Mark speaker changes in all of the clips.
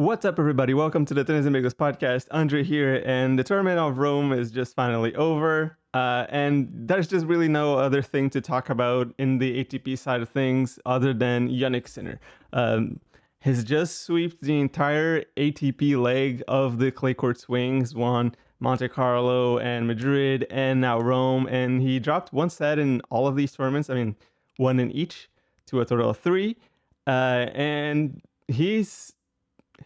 Speaker 1: What's up, everybody? Welcome to the Tennis Amigos podcast. Andre here, and the tournament of Rome is just finally over. And there's just really no other thing to talk about in the ATP side of things other than Jannik Sinner. He's just swept the entire ATP leg of the clay court swings, won Monte Carlo and Madrid, and now Rome. And he dropped one set in all of these tournaments. I mean, one in each, to a total of three. And he's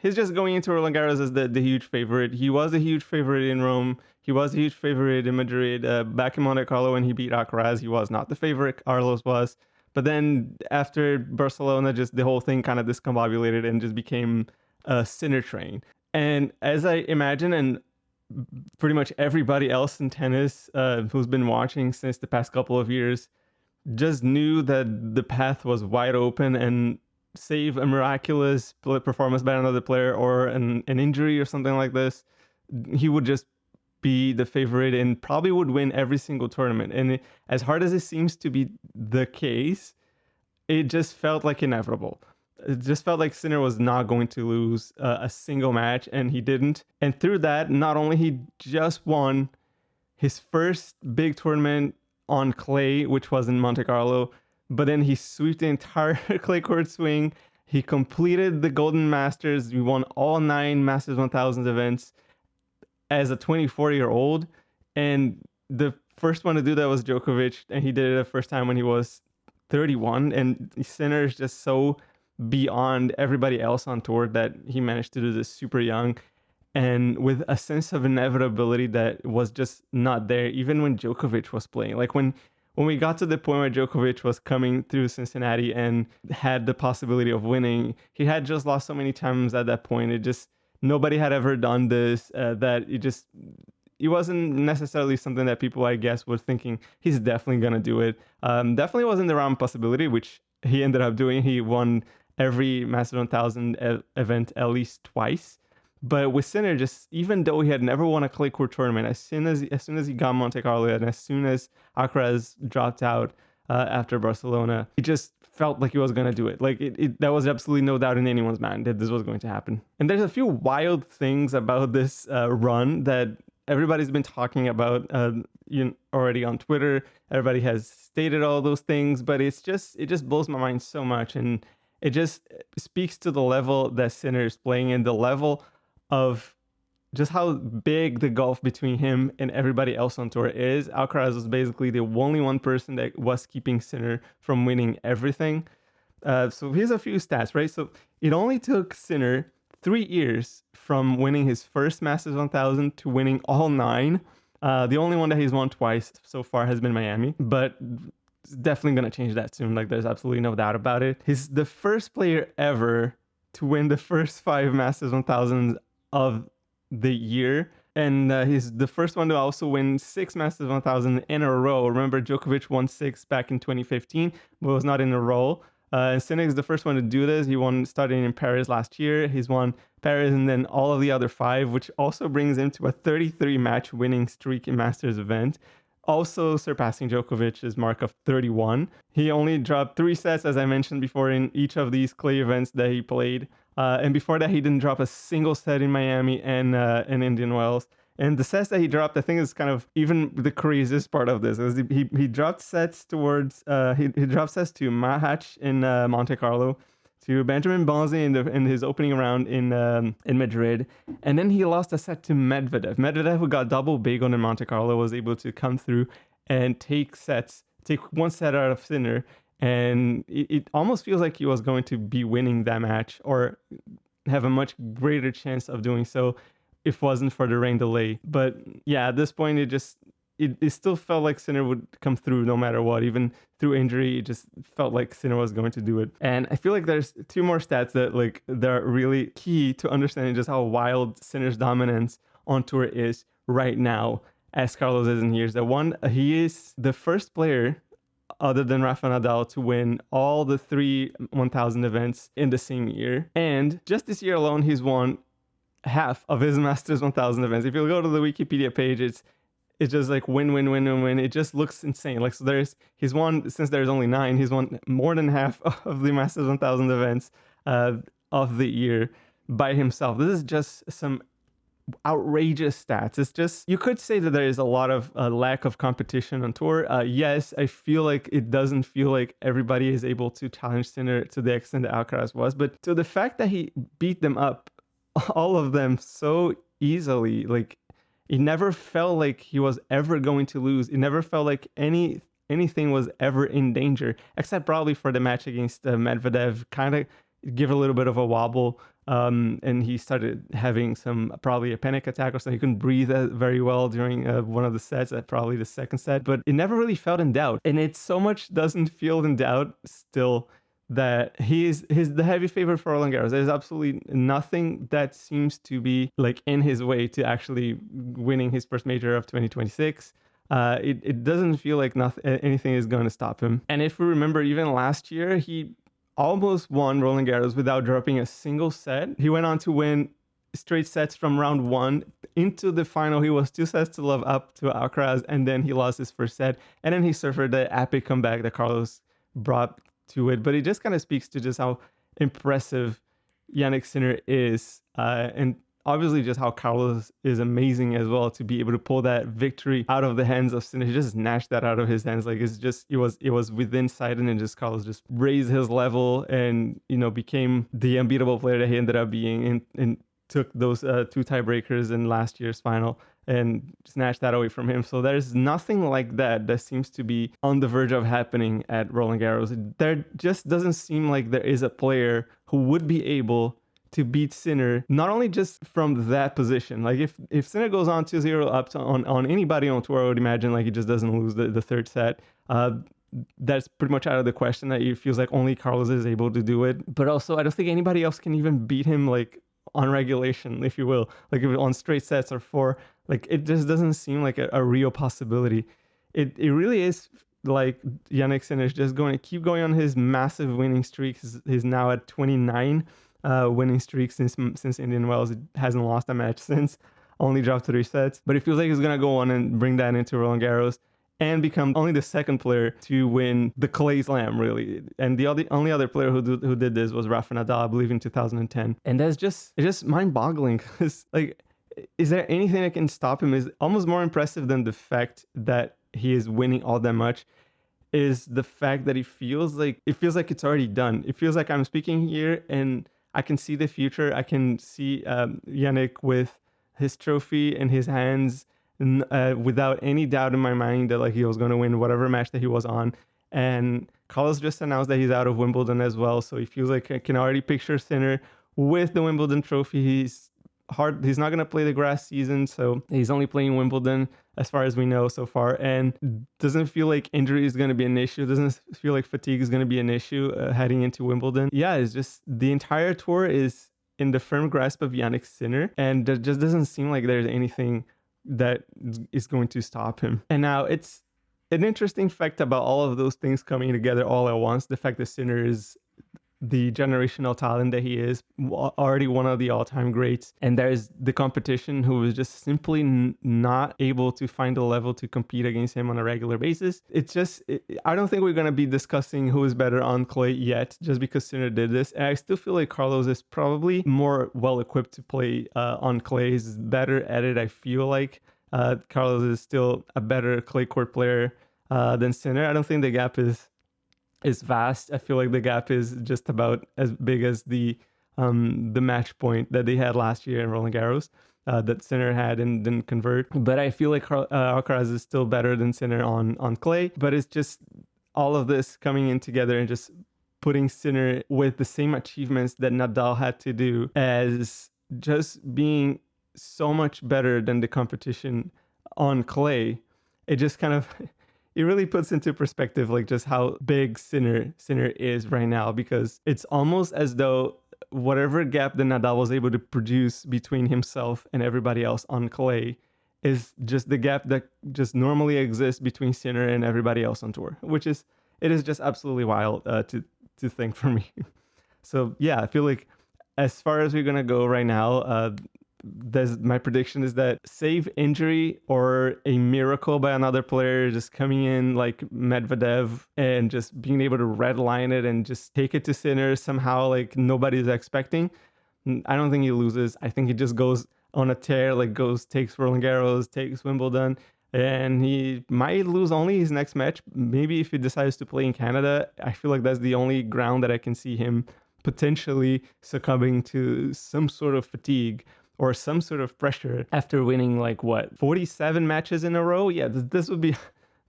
Speaker 1: just going into Roland Garros as the huge favorite. He was a huge favorite in Rome. He was a huge favorite in Madrid. Back in Monte Carlo when he beat Alcaraz, he was not the favorite. Carlos was. But then after Barcelona, just the whole thing kind of discombobulated and just became a Sinner train. And as I imagine, and pretty much everybody else in tennis who's been watching since the past couple of years just knew that the path was wide open, and save a miraculous performance by another player or an injury or something like this, he would just be the favorite and probably would win every single tournament. And as hard as it seems to be the case, it just felt like inevitable. It just felt like Sinner was not going to lose a single match, and he didn't. And through that, not only he just won his first big tournament on clay, which was in Monte Carlo, but then he swept the entire clay court swing. He completed the Golden Masters. He won all 9 Masters 1000 events as a 24-year-old. And the first one to do that was Djokovic, and he did it the first time when he was 31. And Sinner is just so beyond everybody else on tour that he managed to do this super young and with a sense of inevitability that was just not there, even when Djokovic was playing. Like when we got to the point where Djokovic was coming through Cincinnati and had the possibility of winning, he had just lost so many times at that point. Nobody had ever done this, that it wasn't necessarily something that people, I guess, were thinking he's definitely going to do it. Definitely wasn't the round possibility, which he ended up doing. He won every Masters 1000 event at least twice. But with Sinner, just even though he had never won a clay court tournament, as soon as he got Monte Carlo and as soon as Alcaraz dropped out after Barcelona, he just felt like he was going to do it. Like there was absolutely no doubt in anyone's mind that this was going to happen. And there's a few wild things about this run that everybody's been talking about already on Twitter. Everybody has stated all those things, but it just blows my mind so much. And it just speaks to the level that Sinner is playing and the level of just how big the gulf between him and everybody else on tour is. Alcaraz was basically the only one person that was keeping Sinner from winning everything. So here's a few stats, right? So it only took Sinner 3 years from winning his first Masters 1000 to winning all 9. The only one that he's won twice so far has been Miami, but it's definitely going to change that soon. Like, there's absolutely no doubt about it. He's the first player ever to win the first 5 Masters 1000s of the year, and he's the first one to also win 6 Masters 1000 in a row. Remember, Djokovic won 6 back in 2015, but was not in a row. And Sinner is the first one to do this. He won starting in Paris last year. He's won Paris and then all of the other 5, which also brings him to a 33 match winning streak in Masters event, also surpassing Djokovic's mark of 31. He only dropped 3 sets, as I mentioned before, in each of these clay events that he played. And before that, he didn't drop a single set in Miami and in Indian Wells. And the sets that he dropped, I think, is kind of even the craziest part of this. Is he dropped sets towards he dropped sets to Mahac in Monte Carlo, to Benjamin Bonzi in his opening round in Madrid, and then he lost a set to Medvedev. Medvedev, who got double bagel in Monte Carlo, was able to come through and take 1 set out of Sinner. And it almost feels like he was going to be winning that match or have a much greater chance of doing so if it wasn't for the rain delay. But yeah, at this point, it still felt like Sinner would come through no matter what. Even through injury, it just felt like Sinner was going to do it. And I feel like there's 2 more stats that are really key to understanding just how wild Sinner's dominance on tour is right now, as Carlos isn't here. He is the first player other than Rafael Nadal to win all the 3 1000 events in the same year. And just this year alone, he's won half of his Masters 1000 events. If you go to the Wikipedia page, it's just like win. It just looks insane. Like, so he's won, since there's only 9, he's won more than half of the Masters 1000 events of the year. by himself. This is just some outrageous stats. It's just, you could say that there is a lot of lack of competition on tour. Yes, I feel like it doesn't feel like everybody is able to challenge Sinner to the extent that Alcaraz was, but to the fact that he beat them up, all of them, so easily, like it never felt like he was ever going to lose. It never felt like anything was ever in danger, except probably for the match against Medvedev. Kind of give a little bit of a wobble, and he started having probably a panic attack or something. He couldn't breathe very well during one of the sets, probably the second set, but it never really felt in doubt. And it so much doesn't feel in doubt still that he's the heavy favorite for Roland Garros. There's absolutely nothing that seems to be like in his way to actually winning his first major of 2026. It doesn't feel like anything is going to stop him. And if we remember, even last year, he almost won Roland Garros without dropping a single set. He went on to win straight sets from round one into the final. He was 2-0 up to Alcaraz, and then he lost his first set. And then he suffered the epic comeback that Carlos brought to it. But it just kind of speaks to just how impressive Jannik Sinner is, and obviously just how Carlos is amazing as well to be able to pull that victory out of the hands of Sinner. He just snatched that out of his hands. Like it was within sight, and then just Carlos just raised his level and became the unbeatable player that he ended up being, and took those two tiebreakers in last year's final and snatched that away from him. So there's nothing like that seems to be on the verge of happening at Roland Garros. There just doesn't seem like there is a player who would be able to beat Sinner, not only just from that position. Like if Sinner goes on 2-0 up on anybody on tour, I would imagine like he just doesn't lose the third set. That's pretty much out of the question. That it feels like only Carlos is able to do it. But also, I don't think anybody else can even beat him like on regulation, if you will, like if on straight sets or four. Like it just doesn't seem like a real possibility. It really is like Jannik Sinner is just going to keep going on his massive winning streak. He's now at 29 winning streak since Indian Wells. It hasn't lost a match since, only dropped 3 sets. But it feels like he's going to go on and bring that into Roland Garros and become only the second player to win the Clay Slam, really. And the only other player who did this was Rafael Nadal, I believe, in 2010. And it's just mind-boggling, because like, is there anything that can stop him? Is almost more impressive than the fact that he is winning all that much is the fact that it feels like it's already done. It feels like I'm speaking here and I can see the future. I can see Jannik with his trophy in his hands, without any doubt in my mind that like he was going to win whatever match that he was on. And Carlos just announced that he's out of Wimbledon as well, so he feels like I can already picture Sinner with the Wimbledon trophy. He's not going to play the grass season, so he's only playing Wimbledon as far as we know so far, and doesn't feel like injury is going to be an issue. Doesn't feel like fatigue is going to be an issue heading into Wimbledon. Yeah, it's just the entire tour is in the firm grasp of Jannik Sinner, and it just doesn't seem like there's anything that is going to stop him. And now it's an interesting fact about all of those things coming together all at once. The fact that Sinner is the generational talent that he is, already one of the all-time greats, and there's the competition who is just simply not able to find a level to compete against him on a regular basis. I don't think we're going to be discussing who is better on clay yet, just because Sinner did this. And I still feel like Carlos is probably more well-equipped to play on clay. He's better at it, I feel like. Carlos is still a better clay court player than Sinner. I don't think the gap is vast. I feel like the gap is just about as big as the match point that they had last year in Roland Garros that Sinner had and didn't convert. But I feel like Alcaraz is still better than Sinner on clay. But it's just all of this coming in together and just putting Sinner with the same achievements that Nadal had to do, as just being so much better than the competition on clay. It just kind of it really puts into perspective like just how big Sinner is right now, because it's almost as though whatever gap that Nadal was able to produce between himself and everybody else on clay is just the gap that just normally exists between Sinner and everybody else on tour, it is just absolutely wild to think for me. So yeah, I feel like as far as we're gonna go right now, my prediction is that save injury or a miracle by another player just coming in like Medvedev and just being able to redline it and just take it to Sinner somehow like nobody's expecting, I don't think he loses. I think he just goes on a tear, like takes Roland Garros, takes Wimbledon, and he might lose only his next match. Maybe if he decides to play in Canada, I feel like that's the only ground that I can see him potentially succumbing to some sort of fatigue or some sort of pressure after winning 47 matches in a row. Yeah, this would be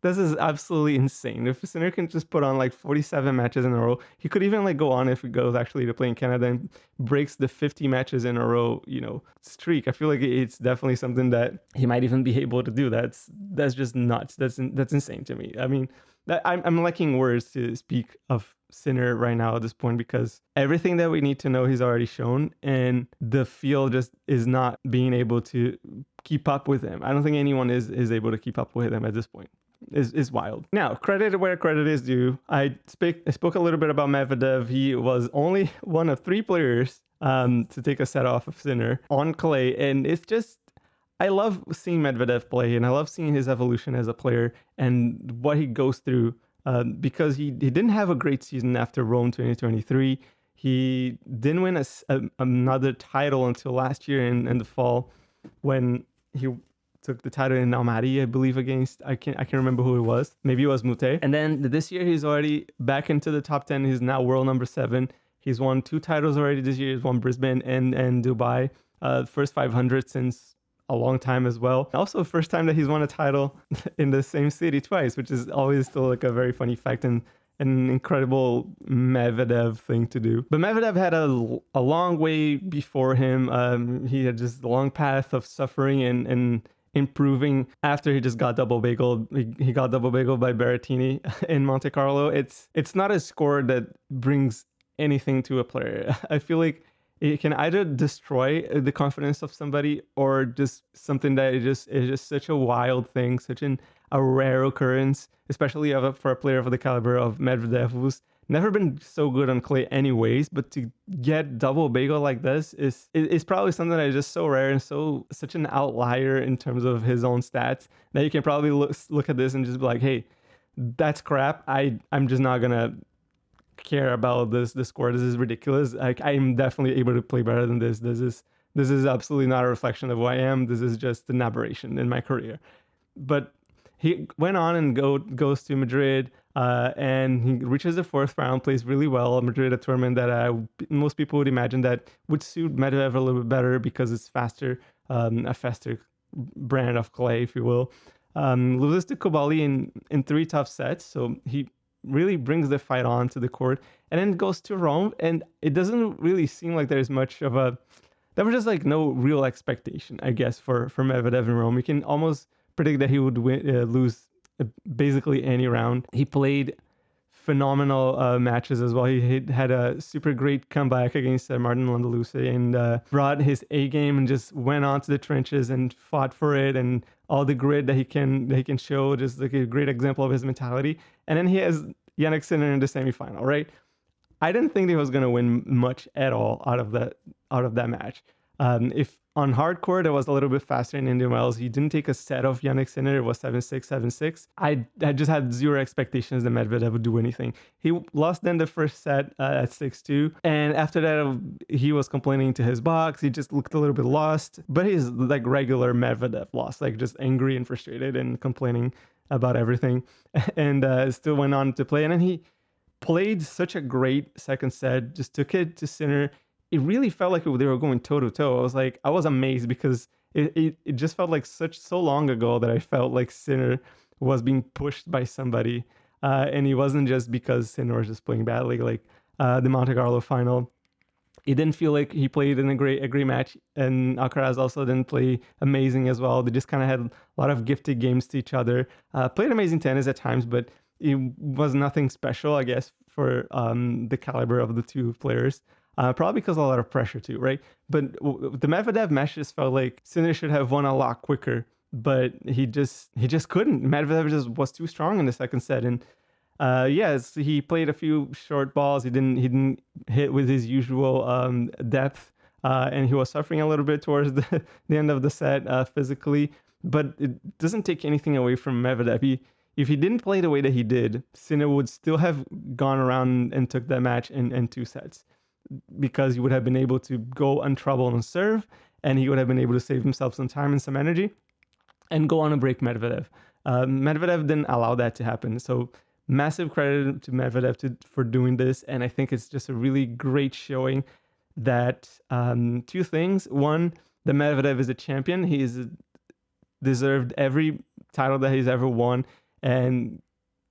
Speaker 1: this is absolutely insane. If Sinner can just put on 47 matches in a row, he could even go on if he goes actually to play in Canada and breaks the 50 matches in a row, streak. I feel like it's definitely something that he might even be able to do. That's just nuts. That's insane to me. I mean, I'm lacking words to speak of Sinner right now at this point, because everything that we need to know he's already shown, and the field just is not being able to keep up with him. I don't think anyone is able to keep up with him at this point. Is wild. Now, credit where credit is due. I spoke a little bit about Medvedev. He was only one of 3 players to take a set off of Sinner on clay, and it's just, I love seeing Medvedev play, and I love seeing his evolution as a player and what he goes through, because he didn't have a great season after Rome 2023. He didn't win another title until last year in the fall, when he took the title in Almaty, I believe, against, I can't remember who it was. Maybe it was Mute. And then this year he's already back into the top 10. He's now world number 7. He's won 2 titles already this year. He's won Brisbane and Dubai. First 500 since a long time as well. Also, first time that he's won a title in the same city twice, which is always still a very funny fact and an incredible Medvedev thing to do. But Medvedev had a long way before him. He had just a long path of suffering and improving after he just got double bageled. He got double bageled by Berrettini in Monte Carlo. It's not a score that brings anything to a player. I feel like it can either destroy the confidence of somebody, or just something that is just such a wild thing, such a rare occurrence, especially for a player of the caliber of Medvedev, who's never been so good on clay anyways, but to get double bagel like this is probably something that is just so rare and such an outlier in terms of his own stats, that you can probably look at this and just be like, hey, that's crap. I'm just not gonna care about this score. This is ridiculous. I'm definitely able to play better than this. This is absolutely not a reflection of who I am. This is just an aberration in my career. But he went on and goes to Madrid, and he reaches the 4th round, plays really well. Madrid, a tournament that most people would imagine that would suit Medvedev a little bit better because it's faster, a faster brand of clay, if you will. Loses to Kobali in 3 tough sets, so he really brings the fight on to the court, and then goes to Rome, and it doesn't really seem like there's much of there was just no real expectation, I guess, for Medvedev in Rome. You can almost predict that he would lose basically any round. He played phenomenal matches as well. He had a super great comeback against Martin Landaluce, and brought his A game and just went on to the trenches and fought for it, and all the grit that he can show, just a great example of his mentality. And then he has Jannik Sinner in the semifinal, right? I didn't think he was going to win much at all out of that match. If on hard court it was a little bit faster in Indian Wells, he didn't take a set of Jannik Sinner. It was 7-6, 7-6. I just had zero expectations that Medvedev would do anything. He lost then the first set at 6-2, and after that he was complaining to his box. He just looked a little bit lost, but he's regular Medvedev lost, just angry and frustrated and complaining about everything, and still went on to play. And then he played such a great second set, just took it to Sinner. It really felt like they were going toe to toe. I was amazed, because it just felt like so long ago that I felt like Sinner was being pushed by somebody, and it wasn't just because Sinner was just playing badly. The Monte Carlo final, it didn't feel like he played in a great match, and Alcaraz also didn't play amazing as well. They just kind of had a lot of gifted games to each other. Played amazing tennis at times, but it was nothing special, I guess, for the caliber of the 2 players. Probably because of a lot of pressure too, right? But the Medvedev match just felt like Sinner should have won a lot quicker, but he just couldn't. Medvedev just was too strong in the second set, and yes, he played a few short balls. He didn't hit with his usual depth, and he was suffering a little bit towards the end of the set physically. But it doesn't take anything away from Medvedev. If he didn't play the way that he did, Sinner would still have gone around and took that match in 2 sets. because he would have been able to go untroubled on serve, and he would have been able to save himself some time and some energy and go on and break Medvedev. Medvedev didn't allow that to happen. So massive credit to Medvedev for doing this. And I think it's just a really great showing that two things. One, the Medvedev is a champion. He's deserved every title that he's ever won. And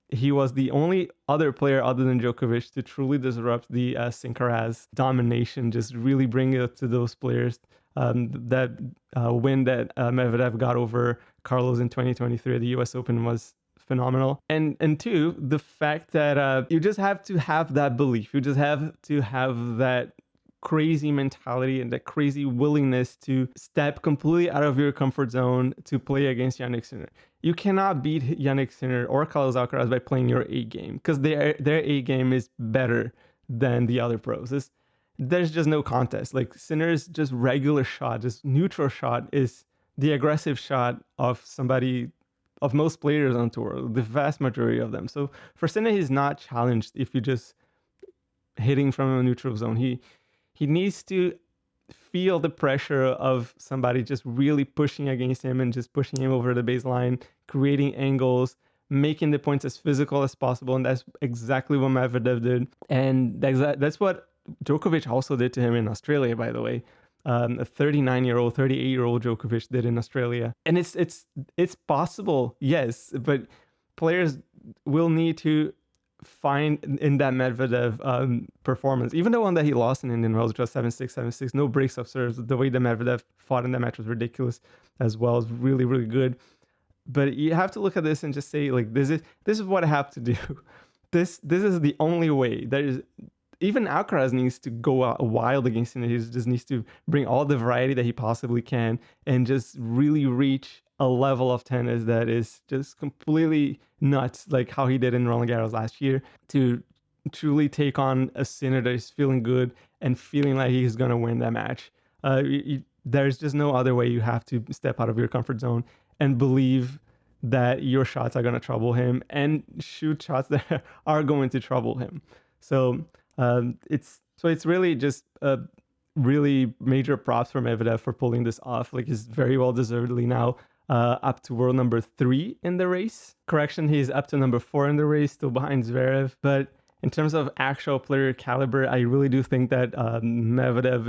Speaker 1: he was the only other player other than Djokovic to truly disrupt the Alcaraz domination, just really bring it up to those players. That win that Medvedev got over Carlos in 2023 at the US Open was phenomenal. And two, the fact that you just have to have that belief. You just have to have that crazy mentality and that crazy willingness to step completely out of your comfort zone to play against Jannik Sinner. You cannot beat Jannik Sinner or Carlos Alcaraz by playing your A game, because their A game is better than the other pros. There's just no contest. Like, Sinner's just regular shot, just neutral shot is the aggressive shot of most players on tour, the vast majority of them. So for Sinner, he's not challenged if you just hitting from a neutral zone. He needs to feel the pressure of somebody just really pushing against him and just pushing him over the baseline, creating angles, making the points as physical as possible. And that's exactly what Medvedev did. And that's what Djokovic also did to him in Australia, by the way. A 39-year-old, 38-year-old Djokovic did in Australia. And it's possible, yes, but players will need to find in that Medvedev performance, even the one that he lost in Indian Wells, just 7-6, 7-6, no breaks of serves. The way that Medvedev fought in that match was ridiculous as well. It's really, really good. But you have to look at this and just say, like, this is what I have to do. This is the only way. Even Alcaraz needs to go out wild against him. He just needs to bring all the variety that he possibly can and just really reach a level of tennis that is just completely nuts, like how he did in Roland Garros last year, to truly take on a Sinner that is feeling good and feeling like he's going to win that match. There's just no other way. You have to step out of your comfort zone and believe that your shots are going to trouble him and shoot shots that are going to trouble him. So it's really just really major props for Medvedev for pulling this off. Like, he's very well deservedly now up to world number 3 in the race. Correction, he's up to number 4 in the race, still behind Zverev. But in terms of actual player caliber, I really do think that Medvedev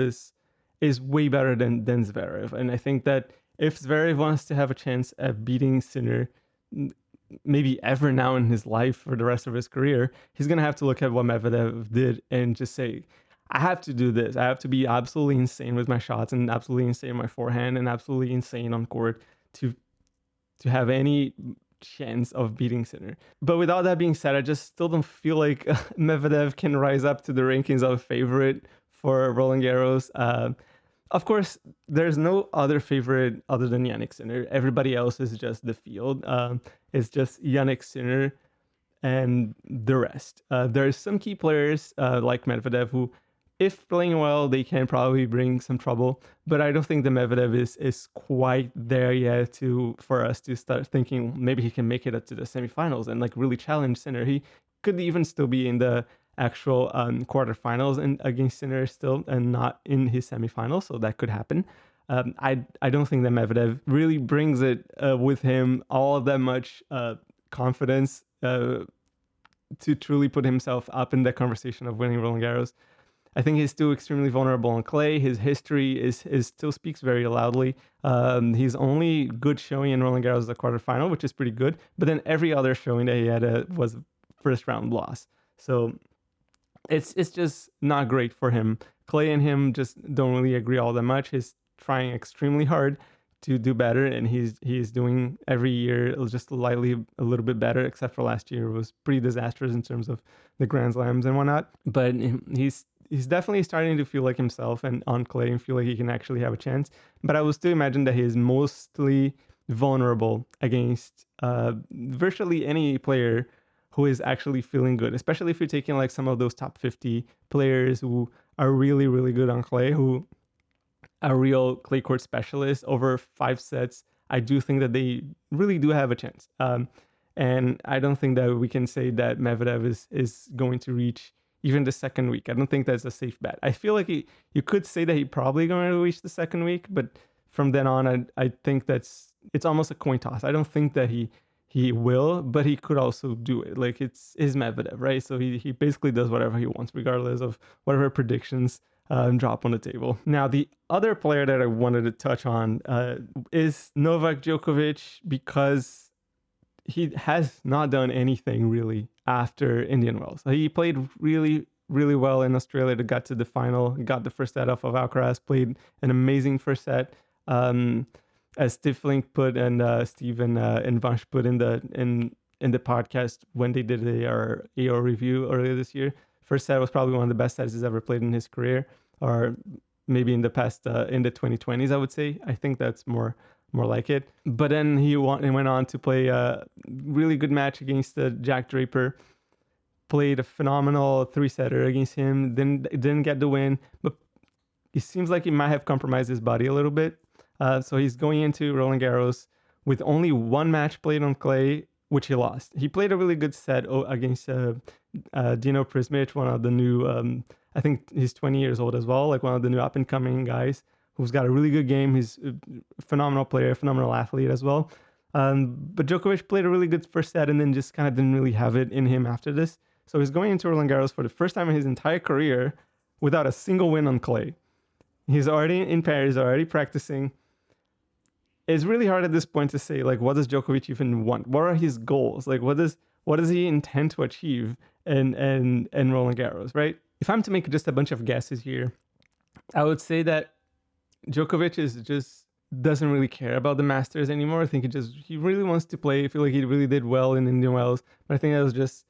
Speaker 1: is way better than Zverev. And I think that if Zverev wants to have a chance at beating Sinner, maybe ever now in his life for the rest of his career, he's going to have to look at what Medvedev did and just say, I have to do this. I have to be absolutely insane with my shots and absolutely insane with my forehand and absolutely insane on court to have any chance of beating Sinner. But with all that being said, I just still don't feel like Medvedev can rise up to the rankings of a favorite for Roland Garros. Of course, there's no other favorite other than Jannik Sinner. Everybody else is just the field. It's just Jannik Sinner and the rest. There's some key players like Medvedev who, if playing well, they can probably bring some trouble. But I don't think the Medvedev is quite there yet for us to start thinking maybe he can make it up to the semifinals and like really challenge Sinner. He could even still be in the actual quarterfinals and against Sinner still, and not in his semifinals, so that could happen. I don't think that Medvedev really brings it with him all that much confidence to truly put himself up in the conversation of winning Roland Garros. I think he's still extremely vulnerable on clay. His history is still speaks very loudly. His only good showing in Roland Garros is the quarterfinal, which is pretty good. But then every other showing that he had was first round loss. So it's just not great for him. Clay and him just don't really agree all that much. He's trying extremely hard to do better, and he's doing every year just slightly a little bit better, except for last year. It was pretty disastrous in terms of the Grand Slams and whatnot. But he's definitely starting to feel like himself and on clay and feel like he can actually have a chance. But I would still imagine that he's mostly vulnerable against virtually any player who is actually feeling good, especially if you're taking like some of those top 50 players who are really, really good on clay, who are real clay court specialists over 5 sets. I do think that they really do have a chance. And I don't think that we can say that Medvedev is going to reach even the second week. I don't think that's a safe bet. I feel like you could say that he probably going to reach the second week, but from then on, I think it's almost a coin toss. I don't think that he will, but he could also do it. Like, it's Medvedev, right? So he basically does whatever he wants, regardless of whatever predictions drop on the table. Now, the other player that I wanted to touch on is Novak Djokovic, because he has not done anything really after Indian Wells. He played really, really well in Australia to get to the final, got the first set off of Alcaraz, played an amazing first set. As Stifling put and Steven and Vansh put in the podcast when they did their AO review earlier this year. First set was probably one of the best sets he's ever played in his career, or maybe in the past, in the 2020s, I would say. I think that's more like it. But then he went on to play a really good match against Jack Draper, played a phenomenal 3-setter against him, didn't get the win, but it seems like he might have compromised his body a little bit. So he's going into Roland Garros with only one match played on clay, which he lost. He played a really good set against Dino Prismic, one of the new, I think he's 20 years old as well, like one of the new up-and-coming guys who's got a really good game. He's a phenomenal player, phenomenal athlete as well. But Djokovic played a really good first set and then just kind of didn't really have it in him after this. So he's going into Roland Garros for the first time in his entire career without a single win on clay. He's already in Paris, already practicing. It's really hard at this point to say, like, what does Djokovic even want? What are his goals? Like, what does he intend to achieve in Roland Garros, right? If I'm to make just a bunch of guesses here, I would say that Djokovic just doesn't really care about the Masters anymore. I think he really wants to play. I feel like he really did well in Indian Wells, but I think that was just,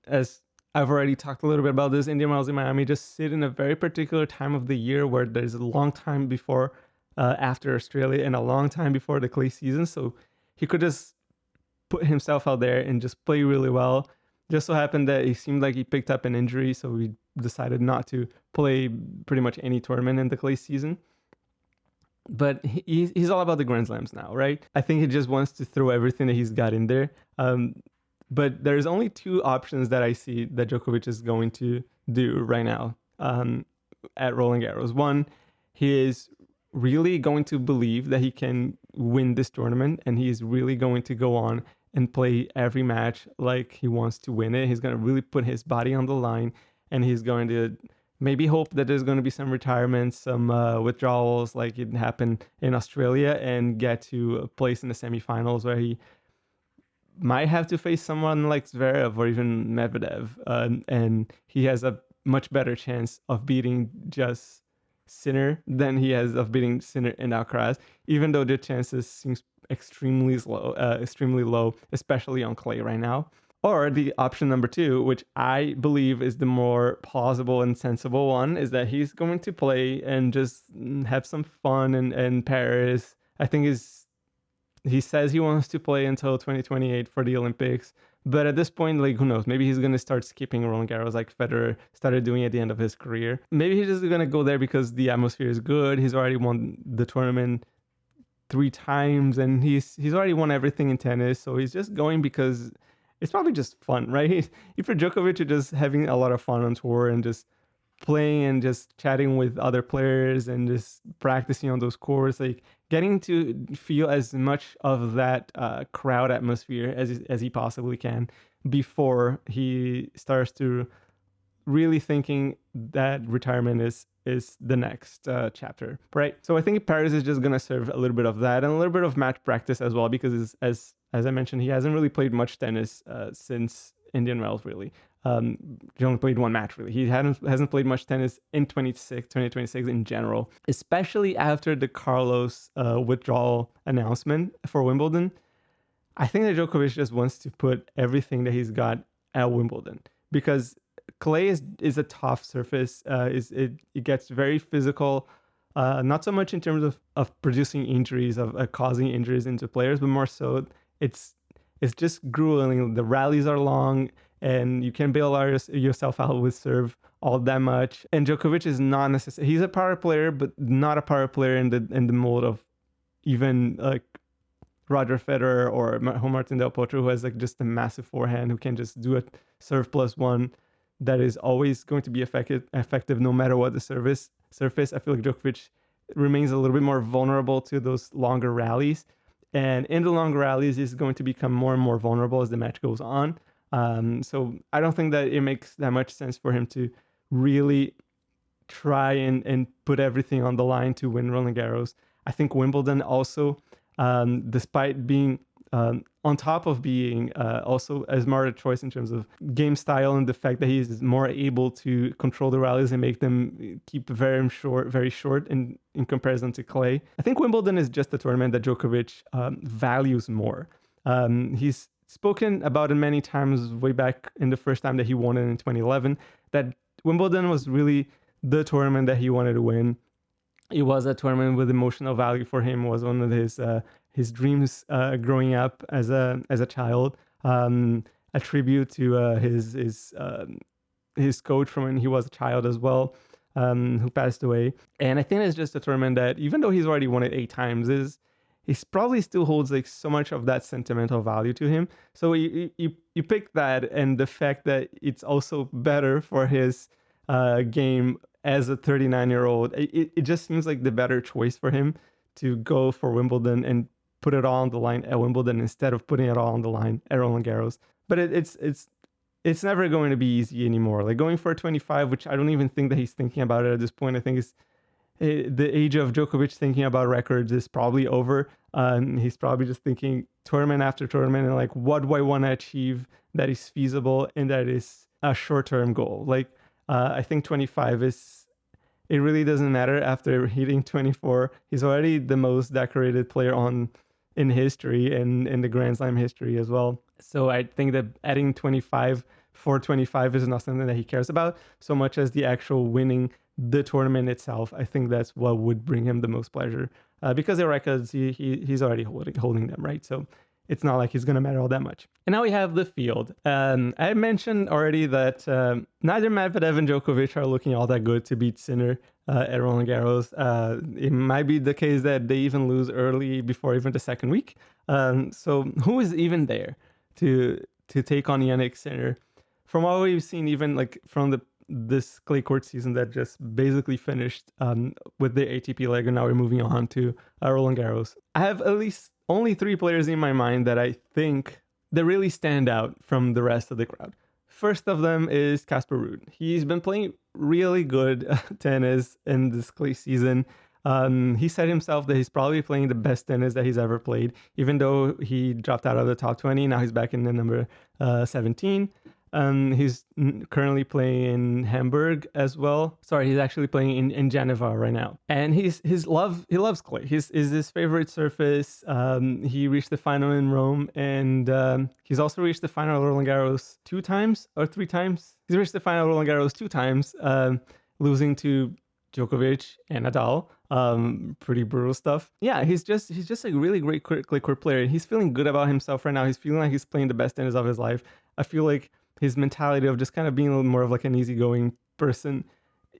Speaker 1: as I've already talked a little bit about this, Indian Wells in Miami just sit in a very particular time of the year where there's a long time before after Australia and a long time before the clay season. So he could just put himself out there and just play really well. Just so happened that it seemed like he picked up an injury, so we decided not to play pretty much any tournament in the clay season. But he's all about the Grand Slams now, right? I think he just wants to throw everything that he's got in there. But there's only two options that I see that Djokovic is going to do right now at Roland Garros. One, he is really going to believe that he can win this tournament, and he's really going to go on and play every match like he wants to win it. He's going to really put his body on the line, and he's going to maybe hope that there's going to be some retirements, some withdrawals like it happened in Australia, and get to a place in the semifinals where he might have to face someone like Zverev or even Medvedev, and he has a much better chance of beating just Sinner than he has of beating Sinner and Alcaraz, even though the chances seems extremely low, especially on clay right now. Or the option number two, which I believe is the more plausible and sensible one, is that he's going to play and just have some fun in Paris. I think he says he wants to play until 2028 for the Olympics. But at this point, like, who knows? Maybe he's going to start skipping Roland Garros like Federer started doing at the end of his career. Maybe he's just going to go there because the atmosphere is good. He's already won the tournament 3 times, and he's already won everything in tennis. So he's just going because it's probably just fun, right? If you're Djokovic, you're just having a lot of fun on tour and just playing and just chatting with other players and just practicing on those courts, like getting to feel as much of that crowd atmosphere as he possibly can before he starts to really thinking that retirement is the next chapter, right? So I think Paris is just going to serve a little bit of that and a little bit of match practice as well, because as I mentioned, he hasn't really played much tennis since Indian Wells, really. He only played one match, really. He hasn't played much tennis in 2026 in general, especially after the Carlos withdrawal announcement for Wimbledon. I think that Djokovic just wants to put everything that he's got at Wimbledon, because clay is a tough surface. It gets very physical, not so much in terms of producing injuries, of causing injuries into players, but more so it's just grueling. The rallies are long, and you can bail yourself out with serve all that much. And Djokovic is not necessarily, he's a power player, but not a power player in the mode of even like Roger Federer or Martin Del Potro, who has like just a massive forehand, who can just do a serve plus one that is always going to be effective no matter what the surface. I feel like Djokovic remains a little bit more vulnerable to those longer rallies. And in the longer rallies, he's going to become more and more vulnerable as the match goes on. So I don't think that it makes that much sense for him to really try and put everything on the line to win Roland Garros. I think Wimbledon also, despite being on top of being also a smarter choice in terms of game style and the fact that he's more able to control the rallies and make them keep very short in comparison to clay. I think Wimbledon is just a tournament that Djokovic values more. He's spoken about it many times way back in the first time that he won it in 2011, that Wimbledon was really the tournament that he wanted to win. It was a tournament with emotional value for him. It was one of his dreams growing up as a child. A tribute to his coach from when he was a child as well, who passed away. And I think it's just a tournament that, even though he's already won it 8 times, he probably still holds like so much of that sentimental value to him. So you pick that, and the fact that it's also better for his game as a 39-year-old, it just seems like the better choice for him to go for Wimbledon and put it all on the line at Wimbledon instead of putting it all on the line at Roland Garros. But it's never going to be easy anymore. Like going for 25, which I don't even think that he's thinking about it at this point. I think it's the age of Djokovic thinking about records is probably over. He's probably just thinking tournament after tournament and like, what do I want to achieve that is feasible and that is a short-term goal. Like I think 25 it really doesn't matter after hitting 24. He's already the most decorated player in history and in the Grand Slam history as well. So I think that adding 25 for 25 is not something that he cares about so much as the actual winning the tournament itself. I think that's what would bring him the most pleasure because the records he's already holding them, right? So it's not like he's going to matter all that much. And now we have the field. I mentioned already that neither Medvedev and Djokovic are looking all that good to beat Sinner at Roland Garros. It might be the case that they even lose early before even the second week. So who is even there to take on Jannik Sinner? From what we've seen, even like from this clay court season that just basically finished with the ATP leg, and now we're moving on to Roland Garros. I have at least only 3 players in my mind that I think that really stand out from the rest of the crowd. First of them is Casper Ruud. He's been playing really good tennis in this clay season. He said himself that he's probably playing the best tennis that he's ever played, even though he dropped out of the top 20. Now he's back in the number 17. He's currently playing in Hamburg as well. Sorry, he's actually playing in Geneva right now. And he loves clay. Is his favorite surface. He reached the final in Rome, and he's also reached the final of Roland Garros 2 times or 3 times. He's reached the final of Roland Garros 2 times, losing to Djokovic and Nadal. Pretty brutal stuff. Yeah, he's just a really great clay court player. He's feeling good about himself right now. He's feeling like he's playing the best tennis of his life. I feel like his mentality of just kind of being a little more of like an easygoing person,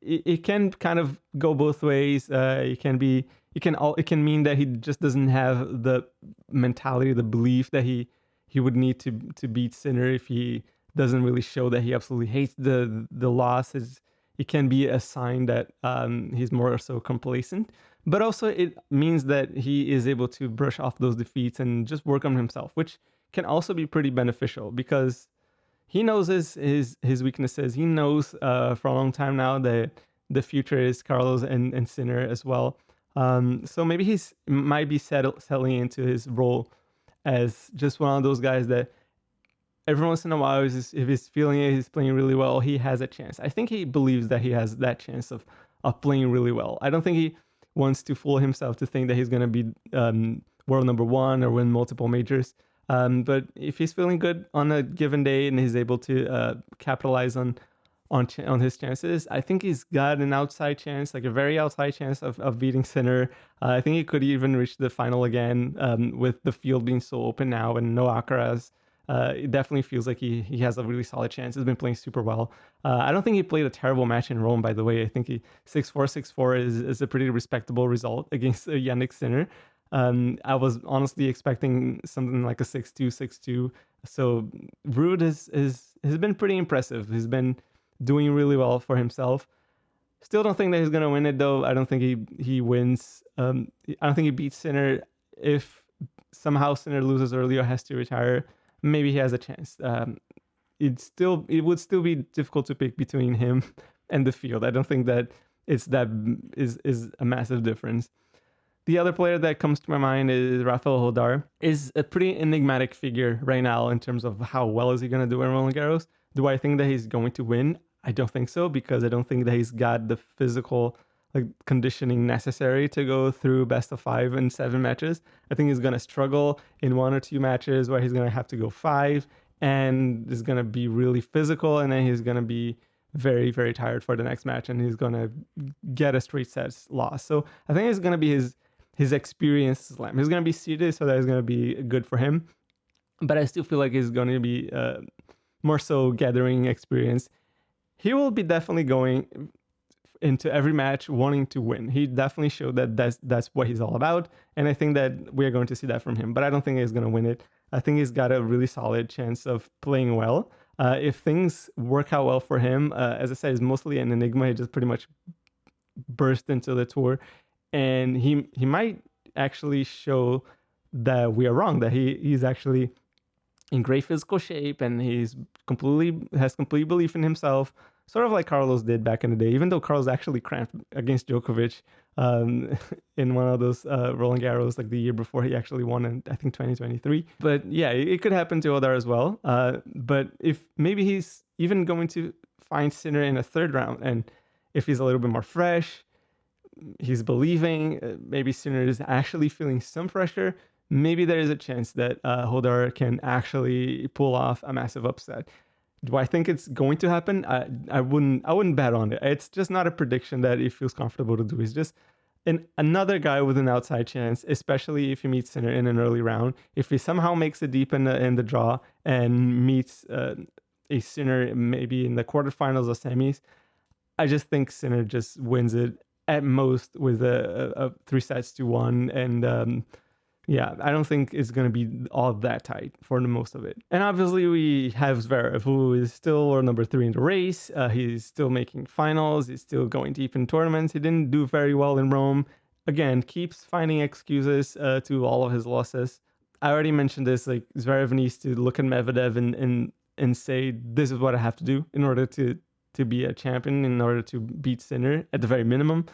Speaker 1: it can kind of go both ways. It can mean that he just doesn't have the mentality, the belief that he would need to beat Sinner if he doesn't really show that he absolutely hates the losses. It can be a sign that he's more so complacent, but also it means that he is able to brush off those defeats and just work on himself, which can also be pretty beneficial because he knows his weaknesses. He knows for a long time now that the future is Carlos and Sinner as well. So maybe he's might be settling into his role as just one of those guys that every once in a while, if he's feeling it, he's playing really well, he has a chance. I think he believes that he has that chance of playing really well. I don't think he wants to fool himself to think that he's going to be world number 1 or win multiple majors. But if he's feeling good on a given day and he's able to capitalize on his chances, I think he's got an outside chance, like a very outside chance of beating Sinner. I think he could even reach the final again with the field being so open now and no Alcaraz. It definitely feels like he has a really solid chance. He's been playing super well. I don't think he played a terrible match in Rome, by the way. I think 6-4, 6-4 is a pretty respectable result against Jannik Sinner. I was honestly expecting something like a 6-2, 6-2. So Ruud has been pretty impressive. He's been doing really well for himself. Still don't think that he's going to win it, though. I don't think he wins. I don't think he beats Sinner. If somehow Sinner loses early or has to retire, maybe he has a chance. It would still be difficult to pick between him and the field. I don't think that is a massive difference. The other player that comes to my mind is Rafael Jodar. Is a pretty enigmatic figure right now in terms of how well is he going to do in Roland Garros. Do I think that he's going to win? I don't think so, because I don't think that he's got the physical conditioning necessary to go through best of 5 and 7 matches. I think he's going to struggle in 1 or 2 matches where he's going to have to go 5 and is going to be really physical, and then he's going to be very, very tired for the next match, and he's going to get a straight sets loss. So I think it's going to be his experience slam. He's going to be seated, so that is going to be good for him. But I still feel like he's going to be more so gathering experience. He will be definitely going into every match wanting to win. He definitely showed that that's what he's all about, and I think that we are going to see that from him. But I don't think he's going to win it. I think he's got a really solid chance of playing well. If things work out well for him, as I said, he's mostly an enigma. He just pretty much burst into the tour, and he might actually show that we are wrong, that he's actually in great physical shape, and has complete belief in himself, sort of like Carlos did back in the day, even though Carlos actually cramped against Djokovic in one of those Roland Garros, like the year before he actually won in, I think, 2023. But yeah, it could happen to Jodar as well. But if maybe he's even going to find Sinner in a third round, and if he's a little bit more fresh, he's believing, maybe Sinner is actually feeling some pressure, maybe there is a chance that Jodar can actually pull off a massive upset. Do I think it's going to happen? I wouldn't bet on it. It's just not a prediction that he feels comfortable to do. He's just another guy with an outside chance, especially if he meets Sinner in an early round. If he somehow makes it deep in the draw and meets a Sinner maybe in the quarterfinals or semis, I just think Sinner just wins it at most with a 3-1, and yeah, I don't think it's going to be all that tight for the most of it. And obviously we have Zverev, who is still number 3 in the race. He's still making finals. He's still going deep in tournaments. He didn't do very well in Rome. Again, keeps finding excuses to all of his losses. I already mentioned this, like Zverev needs to look at Medvedev and say, this is what I have to do in order to be a champion, in order to beat Sinner at the very minimum.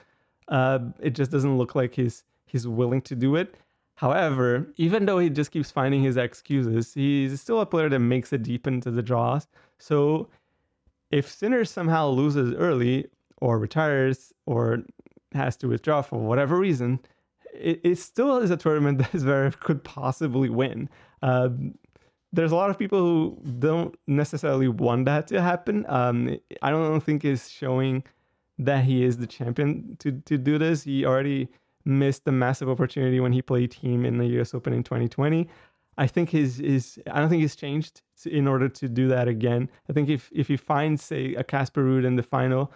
Speaker 1: It just doesn't look like he's willing to do it. However, even though he just keeps finding his excuses, he's still a player that makes it deep into the draws. So if Sinner somehow loses early or retires or has to withdraw for whatever reason, it still is a tournament that Zverev could possibly win. There's a lot of people who don't necessarily want that to happen. I don't think he's showing that he is the champion to do this. He already missed a massive opportunity when he played team in the US Open in 2020. I think I don't think he's changed in order to do that again. I think if he finds, say, a Casper Ruud in the final,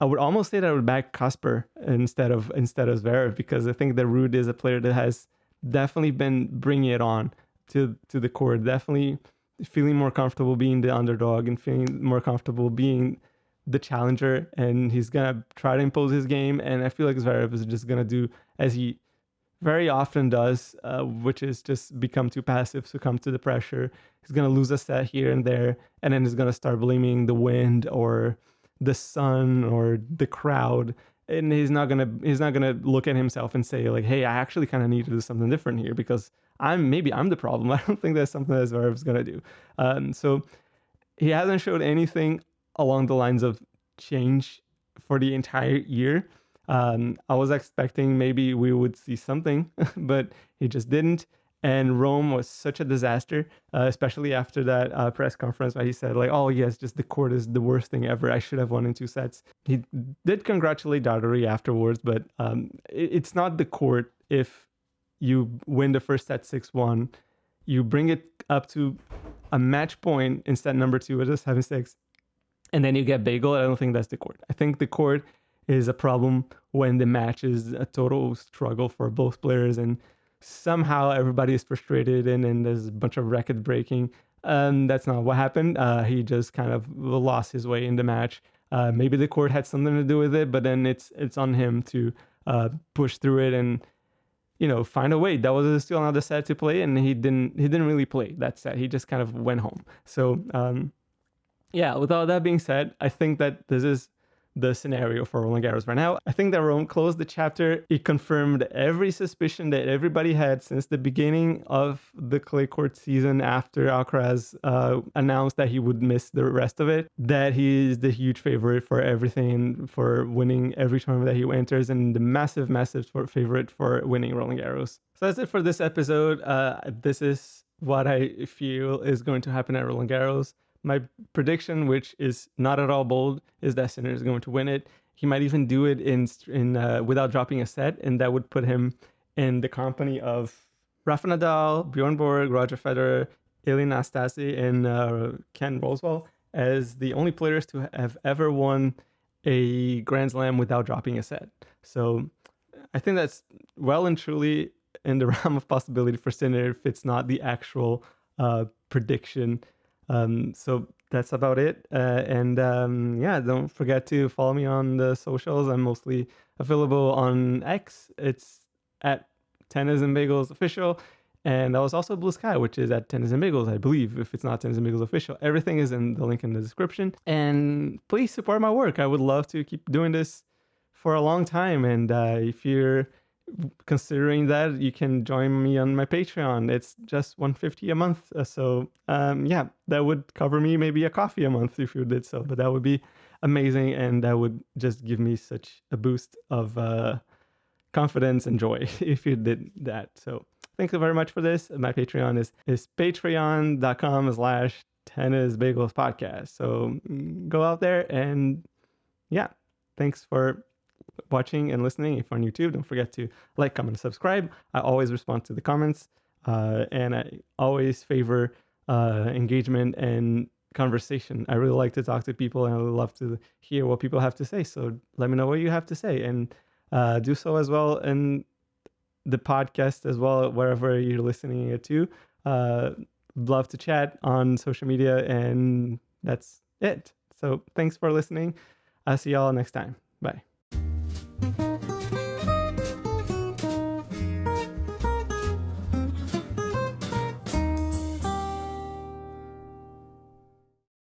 Speaker 1: I would almost say that I would back Casper instead of Zverev, because I think that Ruud is a player that has definitely been bringing it on to the court, definitely feeling more comfortable being the underdog and feeling more comfortable being the challenger, and he's gonna try to impose his game. And I feel like Zverev is just gonna do as he very often does, which is just become too passive, succumb to the pressure. He's gonna lose a set here and there, and then he's gonna start blaming the wind or the sun or the crowd, and he's not gonna look at himself and say like, hey, I actually kind of need to do something different here because I'm the problem. I don't think that's something that Zverev's gonna do. So he hasn't showed anything along the lines of change for the entire year. I was expecting maybe we would see something, but he just didn't. And Rome was such a disaster, especially after that press conference where he said like, oh yes, just the court is the worst thing ever. I should have won in 2 sets. He did congratulate Daugherty afterwards, but it's not the court. If you win the first set 6-1, you bring it up to a match point in set number 2 with a 7-6, and then you get bagel. I don't think that's the court. I think the court is a problem when the match is a total struggle for both players, and somehow everybody is frustrated and there's a bunch of record breaking. That's not what happened. He just kind of lost his way in the match. Maybe the court had something to do with it, but then it's on him to push through it and find a way. That was still another set to play, and he didn't really play that set. He just kind of went home. So yeah, with all that being said, I think that this is the scenario for Roland Garros right now. I think that Rome closed the chapter. It confirmed every suspicion that everybody had since the beginning of the clay court season after Alcaraz announced that he would miss the rest of it, that he is the huge favorite for everything, for winning every tournament that he enters, and the massive, massive favorite for winning Roland Garros. So that's it for this episode. This is what I feel is going to happen at Roland Garros. My prediction, which is not at all bold, is that Sinner is going to win it. He might even do it in without dropping a set, and that would put him in the company of Rafael Nadal, Bjorn Borg, Roger Federer, Ilie Nastase, and Ken Rosewall as the only players to have ever won a Grand Slam without dropping a set. So I think that's well and truly in the realm of possibility for Sinner if it's not the actual prediction. So that's about it. Yeah, don't forget to follow me on the socials. I'm mostly available on X. It's at Tennis and Bagels Official. And I was also Blue Sky, which is at Tennis and Bagels, I believe. If it's not Tennis and Bagels Official, everything is in the link in the description. And please support my work. I would love to keep doing this for a long time. And if you're considering that, you can join me on my Patreon. It's just $150 a month. So yeah, that would cover me maybe a coffee a month if you did so. But that would be amazing, and that would just give me such a boost of confidence and joy if you did that. So thank you very much for this. My Patreon is patreon.com/tennisbagelspodcast. So go out there and yeah, thanks for watching and listening. If on YouTube, don't forget to like, comment, and subscribe. I always respond to the comments, and I always favor engagement and conversation. I really like to talk to people, and I would love to hear what people have to say. So let me know what you have to say, and do so as well in the podcast as well, wherever you're listening it to. Love to chat on social media, and that's it. So thanks for listening. I'll see y'all next time. Bye.